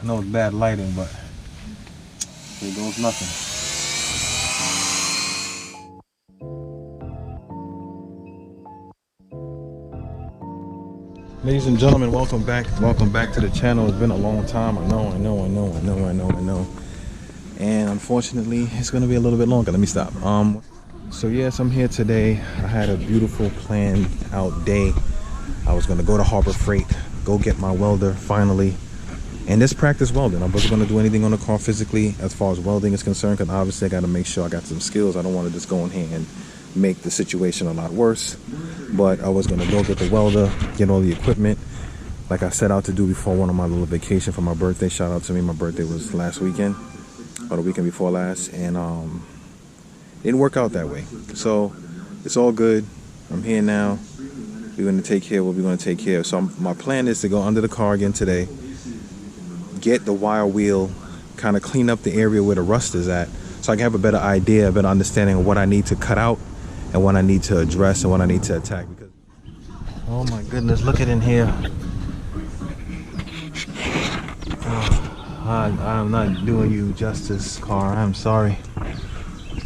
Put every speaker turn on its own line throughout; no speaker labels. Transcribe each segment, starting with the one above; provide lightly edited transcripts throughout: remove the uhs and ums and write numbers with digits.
I know it's bad lighting, but here goes nothing. Ladies and gentlemen, welcome back. Welcome back to the channel. It's been a long time. I know. And unfortunately, it's gonna be a little bit longer. Let me stop. So yes, I'm here today. I had a beautiful planned out day. I was gonna go to Harbor Freight, go get my welder finally, and just practice welding. I wasn't gonna do anything on the car physically as far as welding is concerned, because obviously I gotta make sure I got some skills. I don't want to just go in here and make the situation a lot worse. But I was gonna go get the welder, get all the equipment, like I set out to do before one of my little vacation for my birthday. Shout out to me. My birthday was last weekend, or the weekend before last, and it didn't work out that way. So it's all good. I'm here now. We're going to take care of what we're going to take care of. So my plan is to go under the car again today, get the wire wheel, kind of clean up the area where the rust is at, so I can have a better idea, a better understanding of what I need to cut out and what I need to address and what I need to attack. Because, oh my goodness, look at in here. I'm not doing you justice, car. I'm sorry.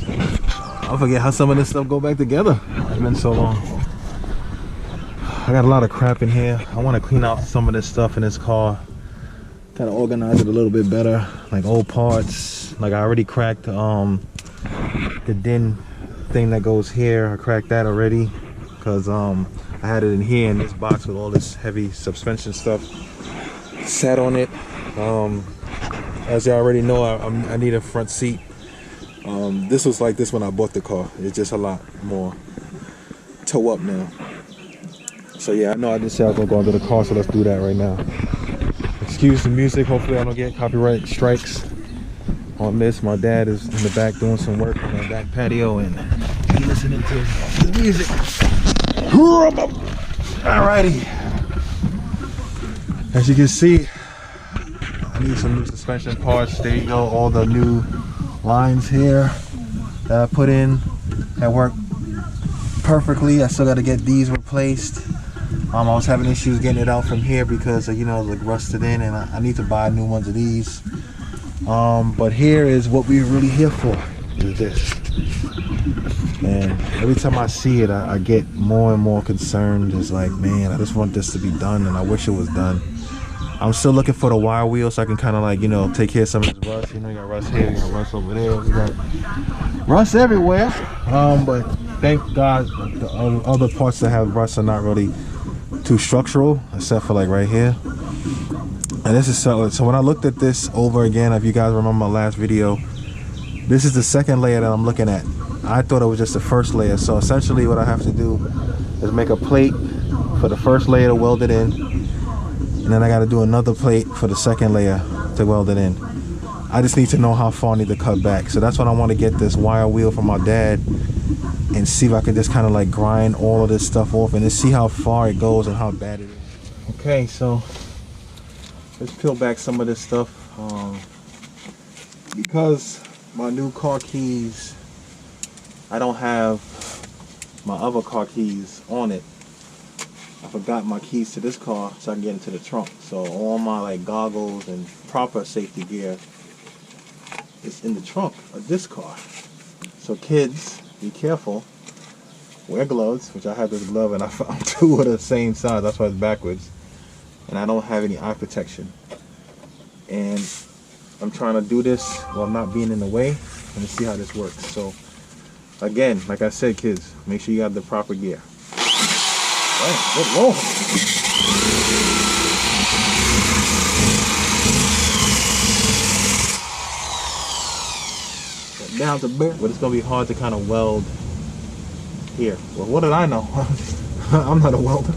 I forget how some of this stuff go back together. It's been so long. I got a lot of crap in here. I want to clean out some of this stuff in this car. Kind of organize it a little bit better, like old parts. Like I already cracked the DIN thing that goes here. I cracked that already because I had it in here in this box with all this heavy suspension stuff sat on it. As you already know, I need a front seat. This was like this when I bought the car. It's just a lot more toe up now. So yeah, I know I just said I was gonna go under the car, so let's do that right now. Excuse the music. Hopefully I don't get copyright strikes on this. My dad is in the back doing some work on the back patio and he's listening to the music. Alrighty. As you can see, I need some new suspension parts. There you go, all the new lines here that I put in that work perfectly. I still got to get these replaced. I was having issues getting it out from here because you know, like rusted in, and I need to buy new ones of these. But here is what we're really here for, is this. And every time I see it, I get more and more concerned. It's like, man, I just want this to be done, and I wish it was done. I'm still looking for the wire wheel so I can kind of like, you know, take care of some of this rust. You know, you got rust here, you got rust over there, you got rust everywhere. But thank God the other parts that have rust are not really too structural, except for like right here. And this is so when I looked at this over again, if you guys remember my last video, this is the second layer that I'm looking at. I thought it was just the first layer. So essentially what I have to do is make a plate for the first layer to weld it in. And then I got to do another plate for the second layer to weld it in. I just need to know how far I need to cut back. So that's what I want to get this wire wheel from my dad and see if I can just kind of like grind all of this stuff off and just see how far it goes and how bad it is. Okay, so let's peel back some of this stuff. Because my new car keys, I don't have my other car keys on it. I forgot my keys to this car so I can get into the trunk. So all my like goggles and proper safety gear is in the trunk of this car. So kids, be careful. Wear gloves, which I have this glove and I found two of the same size. That's why it's backwards. And I don't have any eye protection. And I'm trying to do this while not being in the way and see how this works. So again, like I said, kids, make sure you have the proper gear. Oh, good Lord. Down to bare, but it's gonna be hard to kind of weld here. Well, what did I know? I'm not a welder.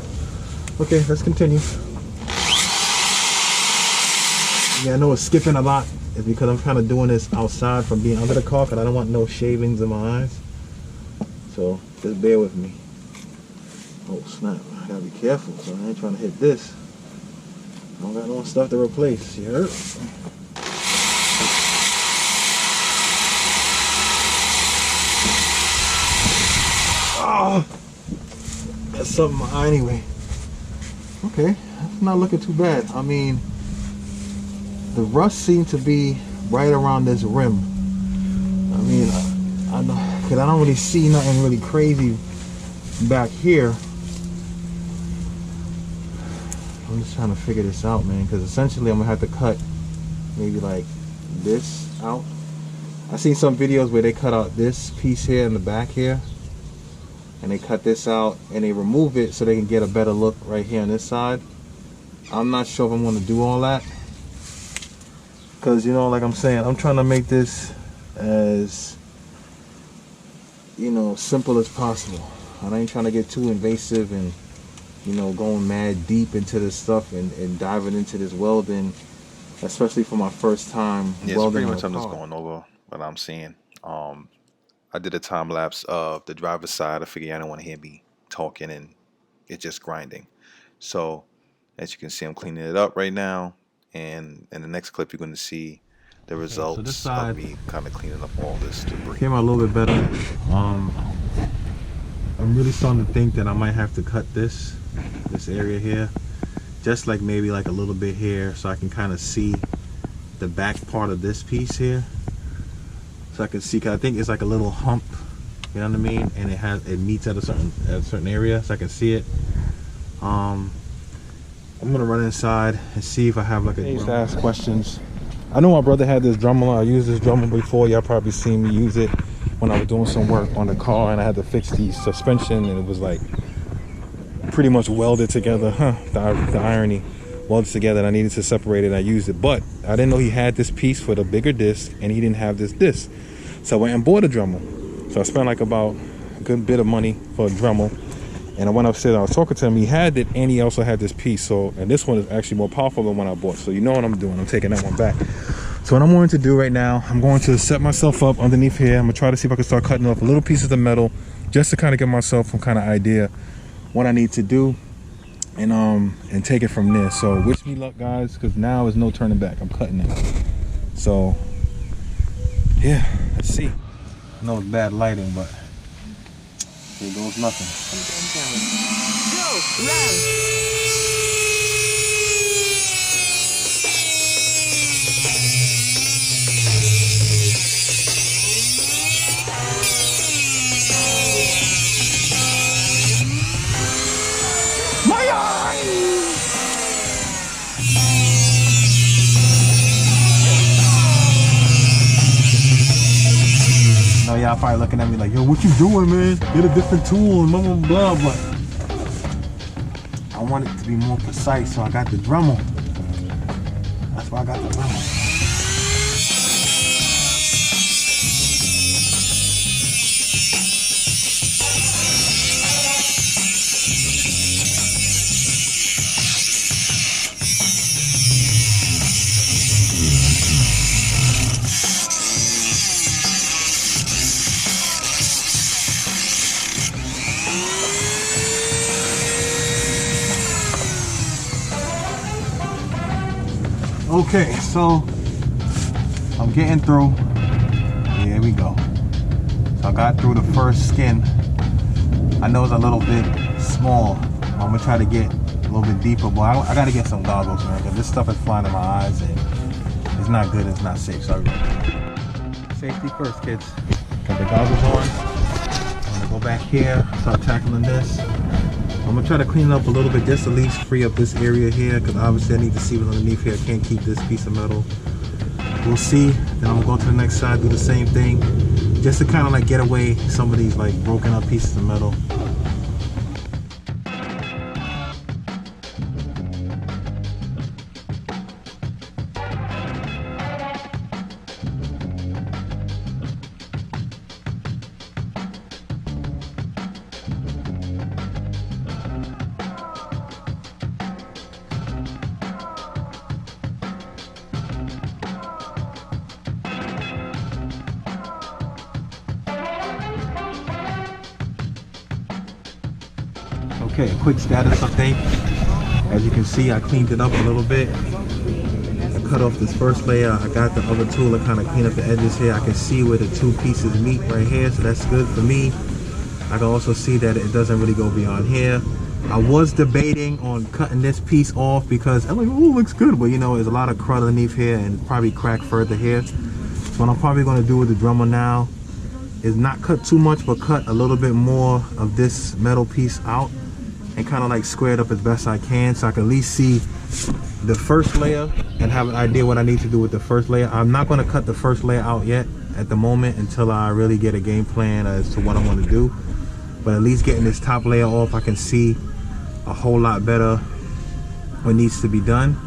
Okay, let's continue. Yeah, I know it's skipping a lot. It's because I'm kind of doing this outside from being under the car, because I don't want no shavings in my eyes. So just bear with me. Oh snap, I gotta be careful, so I ain't trying to hit this. I don't got no stuff to replace, you heard? Oh, that's something in my eye anyway. Okay, that's not looking too bad. I mean, the rust seemed to be right around this rim. I mean, I know, because I don't really see nothing really crazy back here. I'm just trying to figure this out, man, because essentially I'm gonna have to cut maybe like this out. I seen some videos where they cut out this piece here in the back here, and they cut this out and they remove it so they can get a better look right here on this side. I'm not sure if I'm gonna do all that, because, you know, like I'm saying, I'm trying to make this as, you know, simple as possible. I ain't trying to get too invasive and, you know, going mad deep into this stuff and diving into this welding, especially for my first time welding.
Pretty much I'm just going over what I'm seeing. I did a time lapse of the driver's side. I figured I don't want to hear me talking and it's just grinding. So as you can see, I'm cleaning it up right now, and in the next clip you're going to see the results
so this side
of me kind of cleaning up all this debris.
Came out a little bit better. I'm really starting to think that I might have to cut this area here, just like maybe like a little bit here, so I can kind of see the back part of this piece here, so I can see, cause I think it's like a little hump, you know what I mean, and it meets at a certain area, so I can see it. I'm gonna run inside and see if I have like a. I used to ask questions. I know my brother had this Dremel. I used this Dremel before. Y'all probably seen me use it when I was doing some work on the car, and I had to fix the suspension, and it was like pretty much welded together. The irony, welded together, and I needed to separate it, and I used it. But I didn't know he had this piece for the bigger disc, and he didn't have this disc. So I went and bought a Dremel. So I spent like about a good bit of money for a Dremel. And I went upstairs, I was talking to him, he had it, and he also had this piece. So, and this one is actually more powerful than one I bought. So you know what I'm doing, I'm taking that one back. So what I'm going to do right now, I'm going to set myself up underneath here. I'm gonna try to see if I can start cutting off a little pieces of metal, just to kind of give myself some kind of idea what I need to do, and take it from there. So wish me luck, guys, because now is no turning back. I'm cutting it. So yeah, let's see. I know it's bad lighting, but here goes nothing.
Go, run.
I know y'all probably looking at me like, yo, what you doing, man? Get a different tool and blah, blah, blah, but I want it to be more precise, so I got the Dremel. That's why I got the Dremel. Okay, so I'm getting through. Here we go. So I got through the first skin. I know it's a little bit small. I'm gonna try to get a little bit deeper, but I gotta get some goggles, man, because this stuff is flying in my eyes and it's not good, it's not safe. So safety first, kids. Got the goggles on. I'm gonna go back here, start tackling this. I'm gonna try to clean it up a little bit, just at least free up this area here, because obviously I need to see what's underneath here. I can't keep this piece of metal. We'll see. Then I'm gonna go to the next side, do the same thing, just to kind of like get away some of these like broken up pieces of metal. Okay, a quick status update. As you can see, I cleaned it up a little bit. I cut off this first layer. I got the other tool to kind of clean up the edges here. I can see where the two pieces meet right here, so that's good for me. I can also see that it doesn't really go beyond here. I was debating on cutting this piece off because I'm like, oh, it looks good, but you know, there's a lot of crud underneath here and probably crack further here. So what I'm probably going to do with the drummer now is not cut too much, but cut a little bit more of this metal piece out and kind of like square it up as best I can, so I can at least see the first layer and have an idea what I need to do with the first layer. I'm not going to cut the first layer out yet at the moment until I really get a game plan as to what I want to do. But at least getting this top layer off, I can see a whole lot better what needs to be done,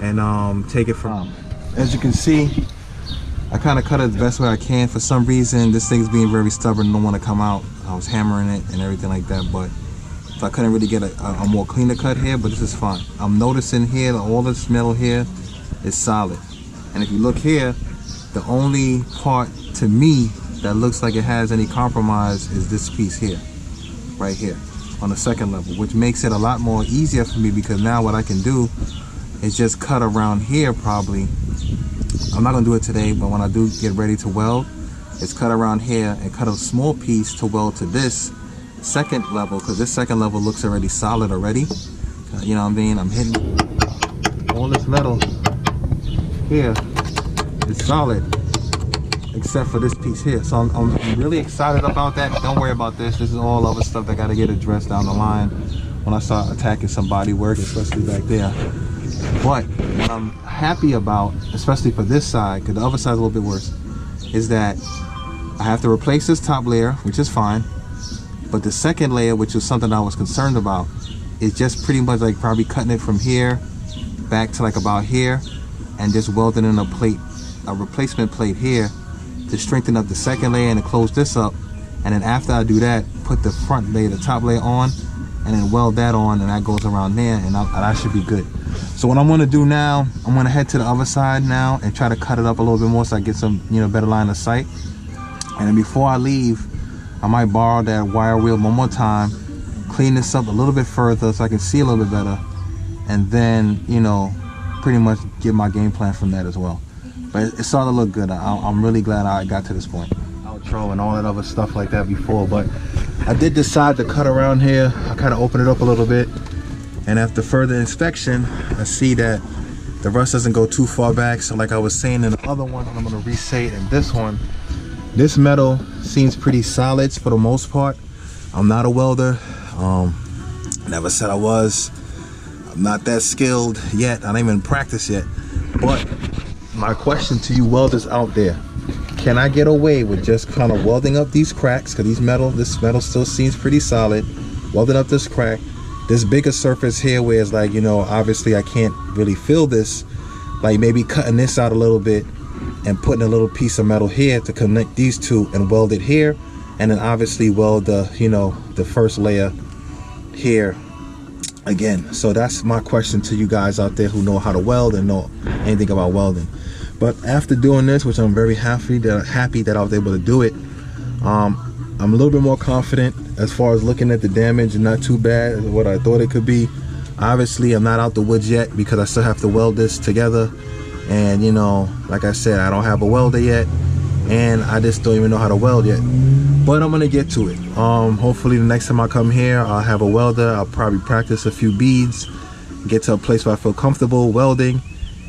and take it from. As you can see, I kind of cut it the best way I can. For some reason, this thing's being very stubborn, don't want to come out. I was hammering it and everything like that, but so I couldn't really get a more cleaner cut here, but this is fine. I'm noticing here that all this metal here is solid. And if you look here, the only part to me that looks like it has any compromise is this piece here, right here on the second level, which makes it a lot more easier for me, because now what I can do is just cut around here probably. I'm not gonna do it today, but when I do get ready to weld, it's cut around here and cut a small piece to weld to this second level, because this second level looks already solid already. You know what I mean? I'm hitting all this metal here is solid except for this piece here. So I'm really excited about that. Don't worry about this. This is all other stuff that got to get addressed down the line when I start attacking some body work, especially back there. But what I'm happy about, especially for this side, because the other side's a little bit worse, is that I have to replace this top layer, which is fine. But the second layer, which was something I was concerned about, is just pretty much like probably cutting it from here back to like about here, and just welding in a plate, a replacement plate here, to strengthen up the second layer and to close this up. And then after I do that, put the front layer, the top layer on, and then weld that on, and that goes around there, and I should be good. So what I'm gonna do now, I'm gonna head to the other side now and try to cut it up a little bit more so I get some, you know, better line of sight. And then before I leave, I might borrow that wire wheel one more time, clean this up a little bit further so I can see a little bit better, and then, you know, pretty much get my game plan from that as well. But it's starting to look good. I'm really glad I got to this point. Outro and all that other stuff like that before, but I did decide to cut around here. I kind of opened it up a little bit, and after further inspection, I see that the rust doesn't go too far back. So like I was saying in the other one, I'm gonna re-say it in this one, this metal seems pretty solid for the most part. I'm not a welder. Never said I was. I'm not that skilled yet. I don't even practice yet. But my question to you welders out there, can I get away with just kind of welding up these cracks? Because this metal still seems pretty solid. Welding up this crack, this bigger surface here where it's like, you know, obviously I can't really feel this. Like maybe cutting this out a little bit and putting a little piece of metal here to connect these two and weld it here, and then obviously weld the, you know, the first layer here again. So that's my question to you guys out there who know how to weld and know anything about welding. But after doing this, which I'm very happy that I was able to do it, I'm a little bit more confident as far as looking at the damage, and not too bad as what I thought it could be. Obviously I'm not out the woods yet because I still have to weld this together, and you know, like I said, I don't have a welder yet, and I just don't even know how to weld yet, but I'm gonna get to it. Hopefully the next time I come here, I'll have a welder. I'll probably practice a few beads, get to a place where I feel comfortable welding,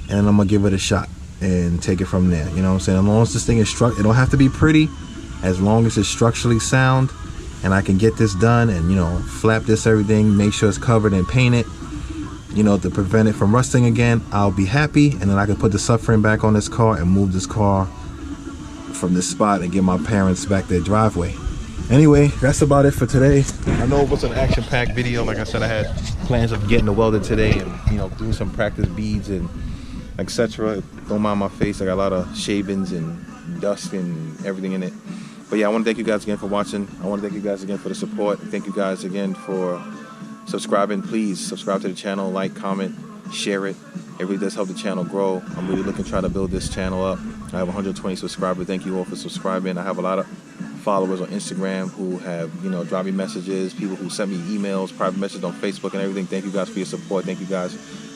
and I'm gonna give it a shot and take it from there. You know what I'm saying? As long as this thing is it don't have to be pretty, as long as it's structurally sound and I can get this done and, you know, flap this everything, make sure it's covered and paint it, you know, to prevent it from rusting again, I'll be happy. And then I can put the subframe back on this car and move this car from this spot and get my parents back their driveway. Anyway, that's about it for today. I know it was an action-packed video. Like I said, I had plans of getting the welder today and, you know, doing some practice beads and etc. Don't mind my face. I got a lot of shavings and dust and everything in it. But yeah, I want to thank you guys again for watching. I want to thank you guys again for the support. Thank you guys again for subscribing. Please subscribe to the channel, like, comment, share it. It really does help the channel grow. I'm really looking to try to build this channel up. I have 120 subscribers. Thank you all for subscribing. I have a lot of followers on Instagram who have, you know, dropped me messages, people who sent me emails, private messages on Facebook and everything. Thank you guys for your support. Thank you guys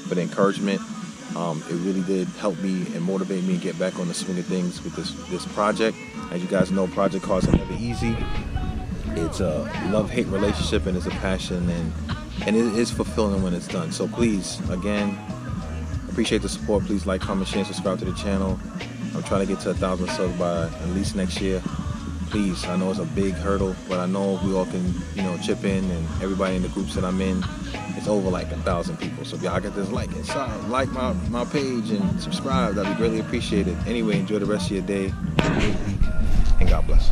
for the encouragement. It really did help me and motivate me to get back on the swing of things with this project. As you guys know, project cars are never easy. It's a love-hate relationship, and it's a passion, and and it is fulfilling when it's done. So please, again, appreciate the support. Please like, comment, share, and subscribe to the channel. I'm trying to get to 1,000 subs by at least next year. Please, I know it's a big hurdle, but I know we all can, chip in, and everybody in the groups that I'm in, it's over like 1,000 people. So if y'all get this like my page and subscribe, that'd be greatly appreciated. Anyway, enjoy the rest of your day, and God bless.